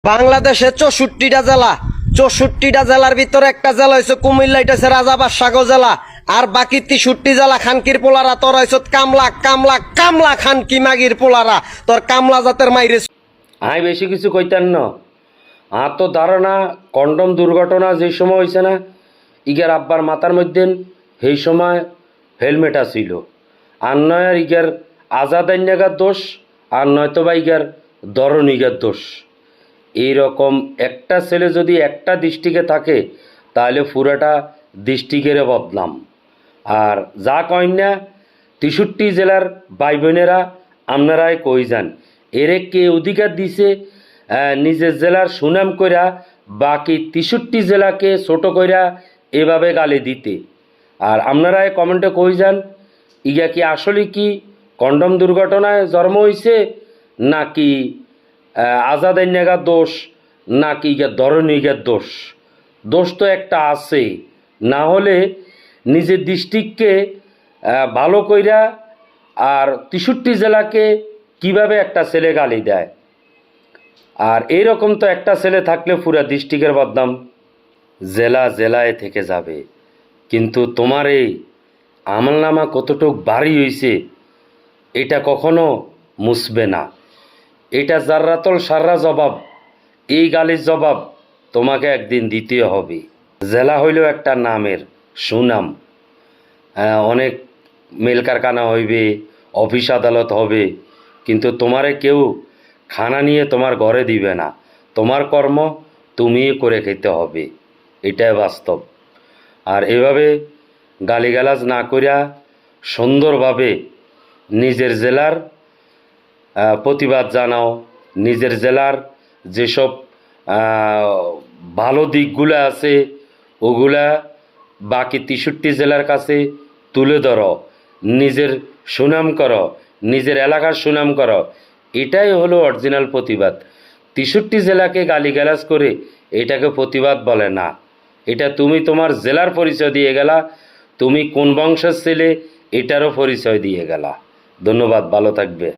বাংলাদেশে 64টা জেলা, 64টা জেলার ভিতরে একটা জেলা হয়েছে কুমিল্লা, এটা হচ্ছে রাজাবাদ সাগর জেলা। আর বাকি 63 জেলা খানকির পোলারা, তোর হয়েছে কামলা কামলা কামলা খানকি মাগির পোলারা, তোর কামলা জাতের মাইরে। আমি বেশি কিছু কইতাম না। আর তো ধারণা কন্ডম দুর্ঘটনা যে সময় হয়েছে না, ইগার আব্বার মাথার মধ্যে সেই সময় হেলমেট আসিল। আর নয় আর ইগার আজাদান্যাগার দোষ, আর নয়তো বা ইগার দরনিগার দোষ। এইরকম একটা ছেলে যদি একটা ডিস্ট্রিক্টে থাকে তাহলে পুরাটা ডিস্ট্রিক্টের বদনাম। আর যা কইন না 63 জেলার ভাই বোনেরা আপনারাই কই যান, এরে কে অধিকার দিছে নিজের জেলার সুনাম কইরা বাকি 63 জেলাকে ছোট কইরা এভাবে গালি দিতে? আর আপনারাই কমেন্টে কই যান, ইগা কি আসলে কি কন্ডম দুর্ঘটনায় জন্ম হয়েছে, নাকি আজাদান্যাগার দোষ, নাকি ইগা ধরনীগার দোষ? দোষ তো একটা আছে, না হলে নিজের ডিস্ট্রিক্টকে ভালো কইরা আর 63 জেলাকে কিভাবে একটা ছেলে গালি দেয়? আর এইরকম তো একটা ছেলে থাকলে পুরা ডিস্ট্রিক্টের বদনাম। জেলা জেলায় থেকে যাবে, কিন্তু তোমার এই আমলনামা কতটুক ভারী হয়েছে এটা কখনো মুছবে না। এটা জাররাতল সাররা জবাব, এই গালির জবাব তোমাকে একদিন দিতে হবে। জেলা হইলেও একটা নামের সুনাম, অনেক মিল কারখানা হইবে, অফিস আদালত হবে, কিন্তু তোমারে কেউ খানা নিয়ে তোমার ঘরে দিবে না। তোমার কর্ম তুমিই করে খেতে হবে, এটাই বাস্তব। আর এভাবে গালিগালাজ না করিয়া সুন্দরভাবে নিজের জেলার প্রতিবাদ জানাও, নিজের জেলার যেসব ভালো দিকগুলো আছে ওগুলা বাকি 63 জেলার কাছে তুলে ধরো, নিজের সুনাম করো, নিজের এলাকার সুনাম করো। এটাই হলো অরিজিনাল প্রতিবাদ। 63 জেলাকে গালিগালাজ করে এটাকে প্রতিবাদ বলে না। এটা তুমি তোমার জেলার পরিচয় দিয়ে গেলা, তুমি কোন বংশের ছেলে এটারও পরিচয় দিয়ে গেলা। ধন্যবাদ, ভালো থাকবে।